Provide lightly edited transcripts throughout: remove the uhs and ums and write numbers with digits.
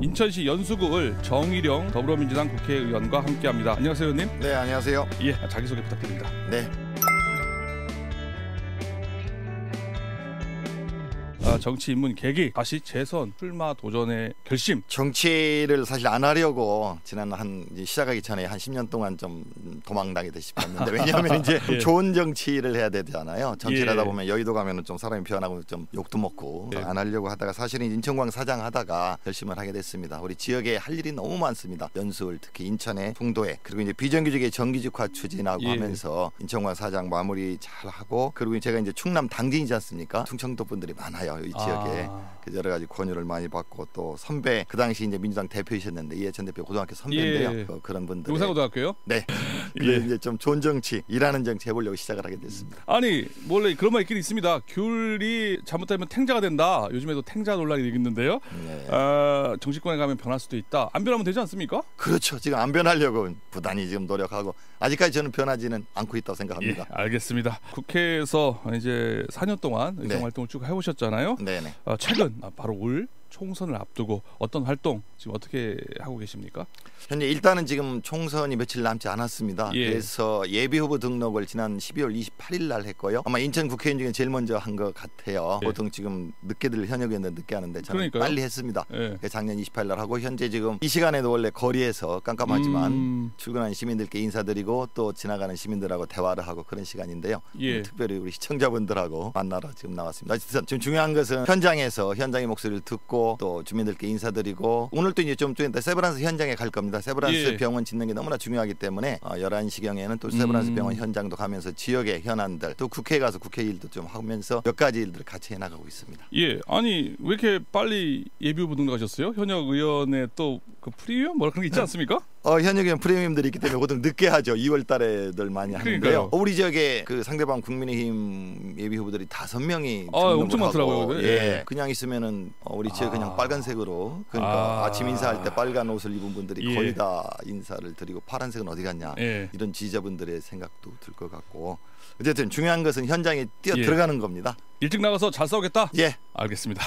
인천시 연수구을 정일영 더불어민주당 국회의원과 함께합니다. 안녕하세요, 의원님. 네, 안녕하세요. 예, 자기소개 부탁드립니다. 네. 정치 입문 계기, 다시 재선 출마 도전의 결심. 정치를 사실 안 하려고 지난 시작하기 전에 한 10년 동안 좀 도망다니듯 싶었는데 왜냐하면 이제 예. 좋은 정치를 해야 되잖아요. 정치를 예. 하다 보면 여의도 가면은 좀 사람이 변하고 좀 욕도 먹고 예. 안 하려고 하다가 사실은 인천광 사장 하다가 결심을 하게 됐습니다. 우리 지역에 할 일이 너무 많습니다. 연수울 특히 인천의 송도에 그리고 이제 비정규직의 정규직화 추진하고 예. 하면서 인천광 사장 마무리 잘 하고 그리고 제가 이제 충남 당진이지 않습니까? 충청도 분들이 많아요. 이 지역에 여러 가지 권유를 많이 받고 또 선배 그 당시 이제 민주당 대표이셨는데 이해찬 대표 고등학교 선배인데요. 예. 그런 분들 용산고등학교요? 네. 예. 이제 좀 좋은 정치, 일하는 정치 해보려고 시작을 하게 됐습니다. 아니 원래 그런 말 있긴 있습니다. 귤이 잘못되면 탱자가 된다. 요즘에도 탱자 논란이 있는데요. 네. 정치권에 가면 변할 수도 있다. 안 변하면 되지 않습니까? 그렇죠. 지금 안 변하려고 부단히 지금 노력하고 아직까지 저는 변하지는 않고 있다고 생각합니다. 예, 알겠습니다. 국회에서 이제 4년 동안 의정 네. 활동을 쭉 해오셨잖아요. 네네. 최근 바로 올 총선을 앞두고 어떤 활동 지금 어떻게 하고 계십니까? 현재 일단은 지금 총선이 며칠 남지 않았습니다. 예. 그래서 예비 후보 등록을 지난 12월 28일 날 했고요. 아마 인천 국회의원 중에 제일 먼저 한 것 같아요. 예. 보통 지금 늦게들 현역 의원들 늦게 하는데 저는 그러니까요. 빨리 했습니다. 예. 작년 28일 날 하고 현재 지금 이 시간에도 원래 거리에서 깜깜하지만 출근하는 시민들께 인사드리고 또 지나가는 시민들하고 대화를 하고 그런 시간인데요. 예. 특별히 우리 시청자분들하고 만나러 지금 나왔습니다. 지금 중요한 것은 현장에서 현장의 목소리를 듣고 또 주민들께 인사드리고 오늘 또 이제 좀 이따 세브란스 현장에 갈 겁니다. 세브란스 예. 병원 짓는 게 너무나 중요하기 때문에 11시경에는 또 세브란스 병원 현장도 가면서 지역의 현안들 또 국회에 가서 국회 일도 좀 하면서 몇 가지 일들을 같이 해나가고 있습니다. 예, 아니 왜 이렇게 빨리 예비 후보 등록하셨어요? 현역 의원의 또 그 프리미엄 뭐라 그런 게 있지 않습니까? 현역 의원 프리미엄들이 있기 때문에 보통 늦게 하죠. 2월 달에들 많이 하는데요. 그러니까요. 우리 지역에 그 상대방 국민의힘 예비 후보들이 5명이 엄청 많더라고요. 예. 예. 그냥 있으면은 우리 지역 그냥 빨간색으로 그러니까 아침 인사할 때 빨간 옷을 입은 분들이 예. 거의 다 인사를 드리고 파란색은 어디 갔냐 예. 이런 지지자분들의 생각도 들 것 같고 어쨌든 중요한 것은 현장에 뛰어 예. 들어가는 겁니다. 일찍 나가서 잘 싸우겠다? 예. 알겠습니다.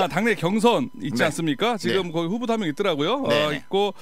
당내 경선 있지 네. 않습니까? 지금 네. 거기 후보도 한 명 있더라고요. 네. 있고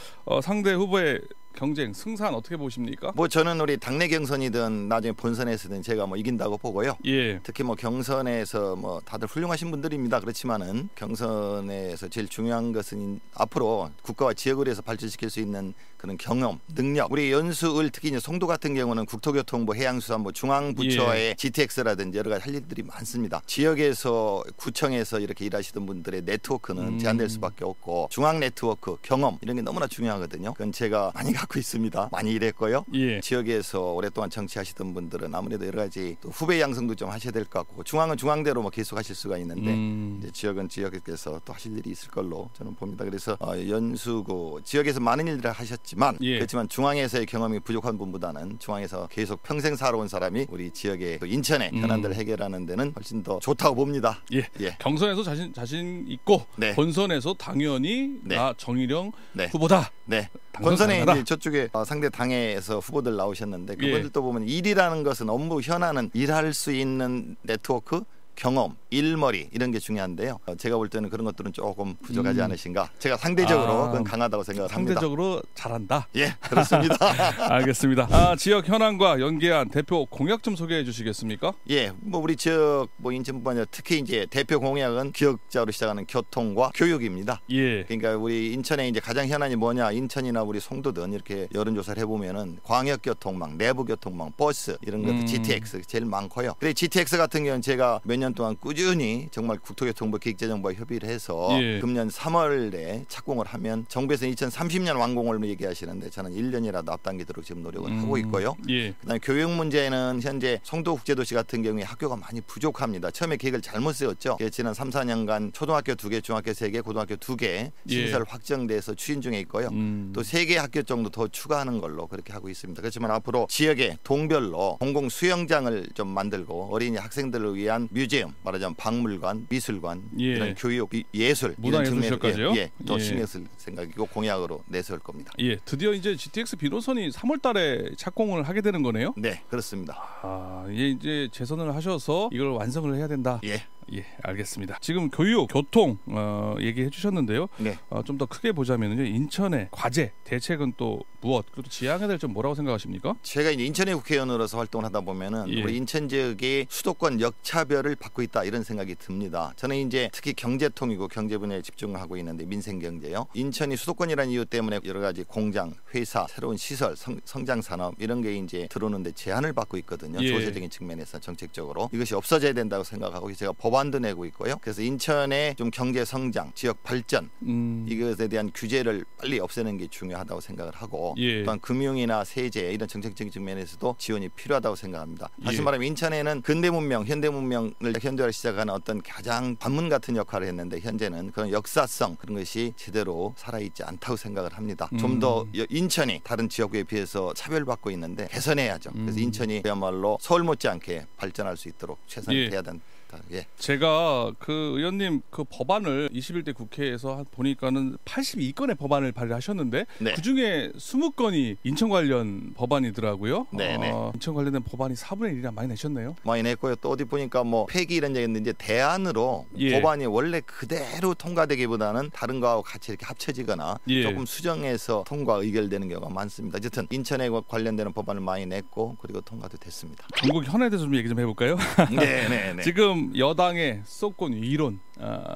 상대 후보의 경쟁 승산 어떻게 보십니까? 뭐 저는 우리 당내 경선이든 나중에 본선에서든 제가 뭐 이긴다고 보고요. 예. 특히 뭐 경선에서 뭐 다들 훌륭하신 분들입니다. 그렇지만은 경선에서 제일 중요한 것은 앞으로 국가와 지역을 위해서 발전시킬 수 있는 그런 경험, 능력. 우리 연수을 특히 이제 송도 같은 경우는 국토교통부, 해양수산부, 중앙부처의 GTX라든지 여러 가지 할 일들이 많습니다. 지역에서 구청에서 이렇게 일하시던 분들의 네트워크는 제한될 수밖에 없고 중앙 네트워크, 경험 이런 게 너무나 중요하거든요. 그건 제가 많이 갖고 있습니다. 많이 일했고요. 예. 지역에서 오랫동안 정치하시던 분들은 아무래도 여러 가지 또 후배 양성도 좀 하셔야 될 것 같고 중앙은 중앙대로 뭐 계속 하실 수가 있는데 이제 지역은 지역에서 또 하실 일이 있을 걸로 저는 봅니다. 그래서 연수구 지역에서 많은 일들을 하셨지만 예. 그렇지만 중앙에서의 경험이 부족한 분보다는 중앙에서 계속 평생 살아온 사람이 우리 지역의 또 인천의 현안들을 해결하는 데는 훨씬 더 좋다고 봅니다. 예. 예. 경선에서 자신 있고 네. 본선에서 당연히 네. 나 정일영 네. 후보다. 네. 당선 본선에 가능하다. 이제 저쪽에 상대 당에서 후보들 나오셨는데 예. 그분들도 보면 일이라는 것은 업무 현안은 일할 수 있는 네트워크 경험, 일머리 이런 게 중요한데요. 제가 볼 때는 그런 것들은 조금 부족하지 않으신가. 제가 상대적으로 그건 강하다고 생각을 합니다. 상대적으로 잘한다. 예, 그렇습니다. 알겠습니다. 지역 현안과 연계한 대표 공약 좀 소개해 주시겠습니까? 예, 뭐 우리 지역 뭐 인천뿐만 아니라 특히 이제 대표 공약은 기역자로 시작하는 교통과 교육입니다. 예. 그러니까 우리 인천에 이제 가장 현안이 뭐냐, 인천이나 우리 송도든 이렇게 여론조사를 해보면은 광역교통망, 내부교통망, 버스 이런 것들 GTX 제일 많고요. 근데 GTX 같은 경우는 제가 몇 년 동안 꾸준히 정말 국토교통부 기획재정부와 협의를 해서 예. 금년 3월에 착공을 하면 정부에서 2030년 완공을 얘기하시는데 저는 1년이라도 앞당기도록 지금 노력을 하고 있고요. 예. 그다음에 교육 문제는 현재 송도국제도시 같은 경우에 학교가 많이 부족합니다. 처음에 계획을 잘못 세웠죠. 지난 3, 4년간 초등학교 2개, 중학교 3개, 고등학교 2개 신설 확정돼서 추진 중에 있고요. 또 3개 학교 정도 더 추가하는 걸로 그렇게 하고 있습니다. 그렇지만 앞으로 지역의 동별로 공공 수영장을 좀 만들고 어린이 학생들을 위한 뮤지엄, 말하자면 박물관, 미술관, 예. 이런 교육, 예술 문화예술까지요? 더 예. 신경 쓸 생각이고 공약으로 내세울 겁니다. 예, 드디어 이제 GTX 비노선이 3월달에 착공을 하게 되는 거네요. 네, 그렇습니다. 이제 재선을 하셔서 이걸 완성을 해야 된다. 예. 예, 알겠습니다. 지금 교육, 교통 얘기해 주셨는데요. 네. 좀 더 크게 보자면요, 인천의 과제 대책은 또 무엇? 그리고 지향해야 될 점 뭐라고 생각하십니까? 제가 이제 인천의 국회의원으로서 활동을 하다 보면은 예. 우리 인천 지역이 수도권 역차별을 받고 있다 이런 생각이 듭니다. 저는 이제 특히 경제통이고 경제 분야에 집중하고 있는데 민생 경제요. 인천이 수도권이라는 이유 때문에 여러 가지 공장, 회사, 새로운 시설, 성장 산업 이런 게 이제 들어오는데 제한을 받고 있거든요. 예. 조세적인 측면에서 정책적으로 이것이 없어져야 된다고 생각하고 제가 법안도 내고 있고요. 그래서 인천의 좀 경제 성장, 지역 발전 이것에 대한 규제를 빨리 없애는 게 중요하다고 생각을 하고 예. 또한 금융이나 세제 이런 정책적인 측면에서도 지원이 필요하다고 생각합니다. 다시 예. 말하면 인천에는 근대 문명, 현대 문명을 현대화를 시작하는 어떤 가장 관문 같은 역할을 했는데 현재는 그런 역사성 그런 것이 제대로 살아있지 않다고 생각을 합니다. 좀 더 인천이 다른 지역에 비해서 차별받고 있는데 개선해야죠. 그래서 인천이 그야말로 서울 못지않게 발전할 수 있도록 최선을 예. 다해야 된다. 예. 제가 그 의원님 그 법안을 21대 국회에서 보니까는 82건의 법안을 발의하셨는데 네. 그중에 20건이 인천 관련 법안이더라고요. 네네. 인천 관련된 법안이 4분의 1이나 많이 내셨네요. 많이 냈고요. 또 어디 보니까 뭐 폐기 이런 얘기했는데 이제 대안으로 예. 법안이 원래 그대로 통과되기보다는 다른 거하고 같이 이렇게 합쳐지거나 예. 조금 수정해서 통과 의결되는 경우가 많습니다. 어쨌든 인천에 관련되는 법안을 많이 냈고 그리고 통과도 됐습니다. 전국 현안에 대해서 좀 얘기 좀 해볼까요? 네네네. 지금 여당의 수도권 위론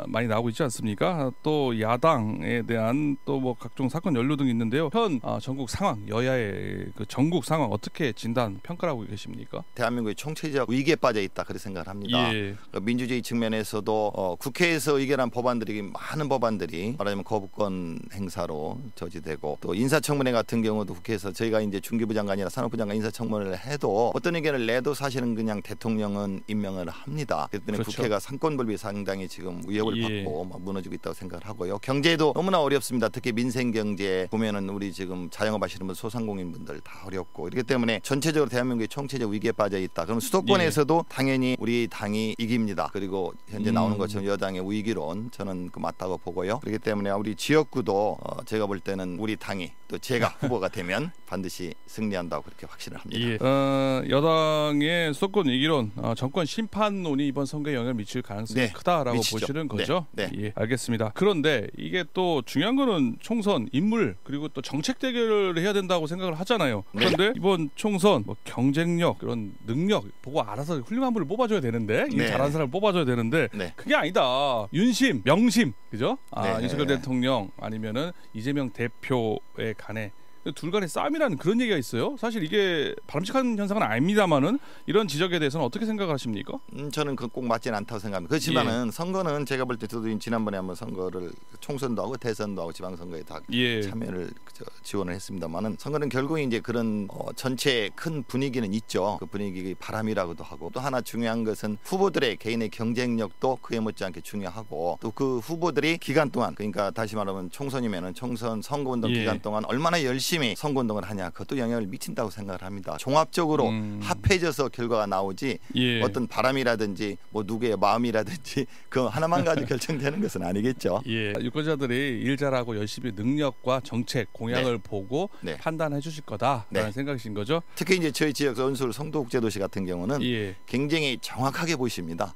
많이 나오고 있지 않습니까? 또 야당에 대한 또 뭐 각종 사건 연루 등이 있는데요. 현 전국 상황, 여야의 그 전국 상황 어떻게 진단 평가하고 계십니까? 대한민국이 총체적 위기에 빠져 있다 그렇게 생각을 합니다. 예. 민주주의 측면에서도 국회에서 의결한 법안들이 많은 법안들이 말하자면 거부권 행사로 저지되고 또 인사청문회 같은 경우도 국회에서 저희가 이제 중기부 장관이나 산업부 장관 인사청문회를 해도 어떤 의견을 내도 사실은 그냥 대통령은 임명을 합니다. 그렇기 때문에 그렇죠. 국회가 상권분립이 상당히 지금 위협을 예. 받고 막 무너지고 있다고 생각을 하고요. 경제도 너무나 어렵습니다. 특히 민생 경제 보면은 우리 지금 자영업 하시는 분 소상공인분들 다 어렵고 이렇기 때문에 전체적으로 대한민국이 총체적 위기에 빠져 있다. 그럼 수도권에서도 당연히 우리 당이 이깁니다. 그리고 현재 나오는 것처럼 여당의 위기론 저는 그 맞다고 보고요. 그렇기 때문에 우리 지역구도 제가 볼 때는 우리 당이 또 제가 후보가 되면 반드시 승리한다고 그렇게 확신을 합니다. 예. 여당의 수도권 위기론, 정권 심판론이 이번 선거에 영향을 미칠 가능성이 네. 크다라고 미치죠. 보시는 거죠? 네. 예, 알겠습니다. 그런데 이게 또 중요한 거는 총선, 인물 그리고 또 정책 대결을 해야 된다고 생각을 하잖아요. 네. 그런데 이번 총선 뭐 경쟁력, 그런 능력 보고 알아서 훌륭한 분을 뽑아줘야 되는데 이게 네. 잘하는 사람을 뽑아줘야 되는데 네. 그게 아니다. 윤심, 명심, 그죠? 네. 윤석열 대통령 아니면은 이재명 대표에 간에 둘 간의 싸움이라는 그런 얘기가 있어요. 사실 이게 바람직한 현상은 아닙니다만은 이런 지적에 대해서는 어떻게 생각하십니까? 저는 그 꼭 맞지는 않다고 생각합니다. 그렇지만은 선거는 제가 볼 때 저도 지난번에 한번 선거를 총선도 하고 대선도 하고 지방선거에 다 예. 참여를 지원을 했습니다만은 선거는 결국 이제 그런 전체 큰 분위기는 있죠. 그 분위기 바람이라고도 하고 또 하나 중요한 것은 후보들의 개인의 경쟁력도 그에 못지않게 중요하고 또 그 후보들이 기간 동안 그러니까 다시 말하면 총선이면은 총선 선거운동 예. 기간 동안 얼마나 열심히 선거운동을 하냐 그것도 영향을 미친다고 생각을 합니다. 종합적으로 합해져서 결과가 나오지 예. 어떤 바람이라든지 뭐 누구의 마음이라든지 그 하나만 가지고 결정되는 것은 아니겠죠. 예. 유권자들이 일 잘하고 열심히 능력과 정책 공약을 네. 보고 네. 판단해 주실 거다라는 네. 생각이신 거죠? 특히 이제 저희 지역 은술 성도국제도시 같은 경우는 예. 굉장히 정확하게 보십니다.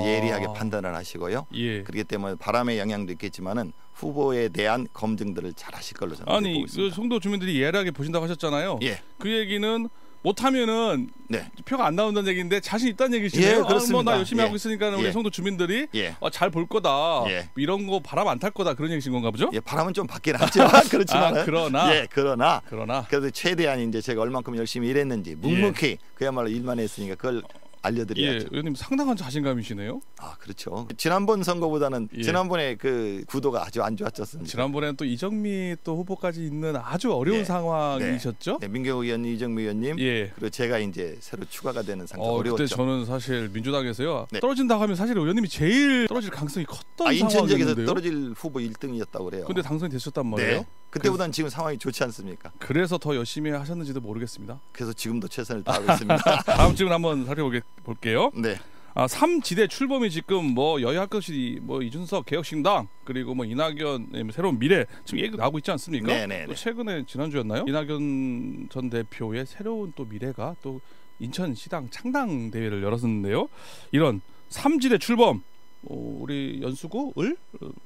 예리하게 판단을 하시고요. 예. 그렇기 때문에 바람의 영향도 있겠지만은 후보에 대한 검증들을 잘 하실 걸로 저는 아니 보고 그 있습니다. 송도 주민들이 예리하게 보신다고 하셨잖아요. 예. 그 얘기는 못하면은 네. 표가 안 나온다는 얘기인데 자신 있다는 얘기시네요. 예, 그렇습니다. 뭐나 열심히 예. 하고 있으니까 우리 예. 송도 주민들이 예. 잘 볼 거다. 예. 이런 거 바람 안 탈 거다 그런 얘기신 건가 보죠? 예, 바람은 좀 받긴 하죠. 그렇지만 그러나 그래도 최대한 이제 제가 얼만큼 열심히 일했는지 묵묵히 그야말로 일만 했으니까 그걸 알려드려야죠. 예, 의원님 상당한 자신감이시네요. 아 그렇죠. 지난번 선거보다는 예. 지난번에 그 구도가 아주 안 좋았었습니다. 지난번에는 또 이정미 또 후보까지 있는 아주 어려운 예. 상황이셨죠? 네, 민경욱 의원, 이정미 의원님 예. 그리고 제가 이제 새로 추가가 되는 상태 어려웠죠. 그때 저는 사실 민주당에서요. 네. 떨어진다고 하면 사실 의원님이 제일 떨어질 가능성이 컸던 인천 지역에서 상황이었는데요. 떨어질 후보 1등이었다고 그래요. 근데 당선이 되셨단 말이에요. 네. 그때보다는 지금 상황이 좋지 않습니까? 그래서 더 열심히 하셨는지도 모르겠습니다. 그래서 지금도 최선을 다하고 있습니다. 다음 질문 한번 살펴볼게요. 네. 3지대 출범이 지금 뭐 여야 것이 뭐 이준석 개혁신당 그리고 뭐 이낙연 새로운 미래 지금 얘기 나오고 있지 않습니까? 네네네. 또 최근에 지난주였나요? 이낙연 전 대표의 새로운 또 미래가 또 인천시당 창당 대회를 열었는데요. 이런 삼지대 출범 우리 연수구 을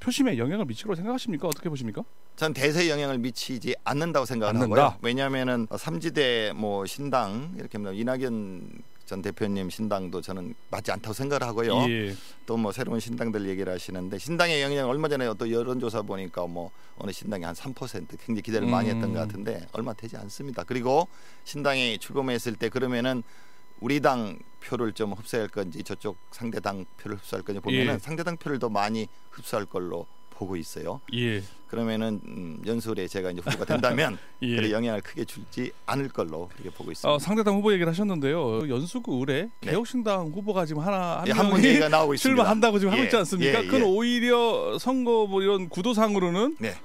표심에 영향을 미칠 거라고 생각하십니까? 어떻게 보십니까? 전 대세에 영향을 미치지 않는다고 생각을 않는다. 하고요. 왜냐하면은 삼지대 뭐 신당 이렇게 하면 이낙연 전 대표님 신당도 저는 맞지 않다고 생각을 하고요. 예. 또 뭐 새로운 신당들 얘기를 하시는데 신당의 영향 얼마 전에 또 여론조사 보니까 뭐 어느 신당이 한 3% 굉장히 기대를 많이 했던 것 같은데 얼마 되지 않습니다. 그리고 신당이 출범했을 때 그러면은 우리 당 표를 좀 흡수할 건지 저쪽 상대당 표를 흡수할 건지 보면은 예. 상대당 표를 더 많이 흡수할 걸로 보고 있어요. 예. 그러면은 연수을에 제가 이제 후보가 된다면 예. 그래 영향을 크게 줄지 않을 걸로 이렇게 보고 있습니다. 상대당 후보 얘기를 하셨는데요. 연수구 을에 네. 개혁신당 후보가 지금 한 한 명이 분위기가 나오고 있습니다. 출마한다고 지금 하고 예, 있지 않습니까? 예, 그건 예. 오히려 선거 뭐 이런 구도상으로는 네.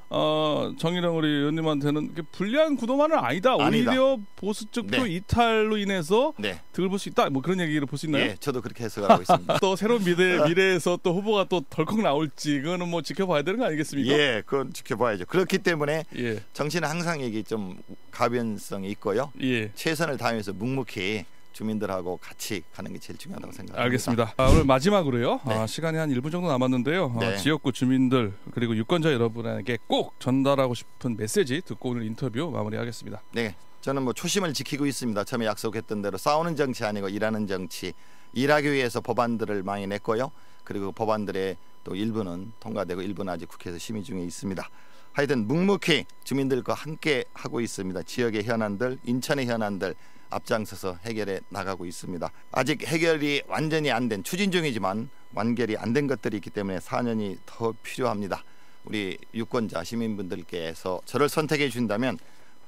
정일영 우리 의원님한테는 불리한 구도만은 아니다. 아니다. 오히려 보수 쪽 표 네. 이탈로 인해서 네. 득을 볼 수 있다. 뭐 그런 얘기를 볼 수 있나요? 예, 저도 그렇게 해석을 하고 있습니다. 또 새로운 미래에서 또 후보가 또 덜컥 나올지 그거는 뭐 지켜봐야 되는 거 아니겠습니까? 예, 그건 지켜봐야죠. 그렇기 때문에 예. 정치는 항상 이게 좀 가변성이 있고요. 예. 최선을 다하면서 묵묵히 주민들하고 같이 가는 게 제일 중요하다고 생각합니다. 알겠습니다. 오늘 마지막으로요. 네. 시간이 한 1분 정도 남았는데요. 네. 지역구 주민들 그리고 유권자 여러분에게 꼭 전달하고 싶은 메시지 듣고 오늘 인터뷰 마무리하겠습니다. 네, 저는 뭐 초심을 지키고 있습니다. 처음에 약속했던 대로 싸우는 정치 아니고 일하는 정치. 일하기 위해서 법안들을 많이 냈고요. 그리고 법안들의 또 일부는 통과되고 일부는 아직 국회에서 심의 중에 있습니다. 하여튼 묵묵히 주민들과 함께 하고 있습니다. 지역의 현안들, 인천의 현안들 앞장서서 해결해 나가고 있습니다. 아직 해결이 완전히 안 된 추진 중이지만 완결이 안 된 것들이 있기 때문에 4년이 더 필요합니다. 우리 유권자 시민분들께서 저를 선택해 준다면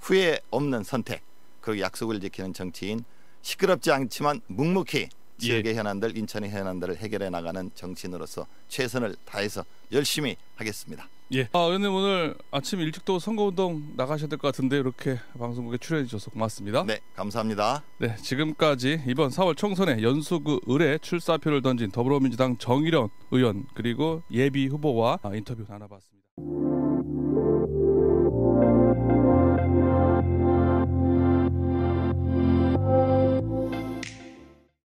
후회 없는 선택, 그리고 약속을 지키는 정치인, 시끄럽지 않지만 묵묵히 지역의 현안들, 인천의 현안들을 해결해 나가는 정치인으로서 최선을 다해서 열심히 하겠습니다. 예. 의원님 오늘 아침 일찍 또 선거운동 나가셔야 될 것 같은데 이렇게 방송국에 출연해 주셔서 고맙습니다. 네, 감사합니다. 네, 지금까지 이번 4월 총선에 연수구 을에 출사표를 던진 더불어민주당 정일영 의원 그리고 예비 후보와 인터뷰 나눠봤습니다.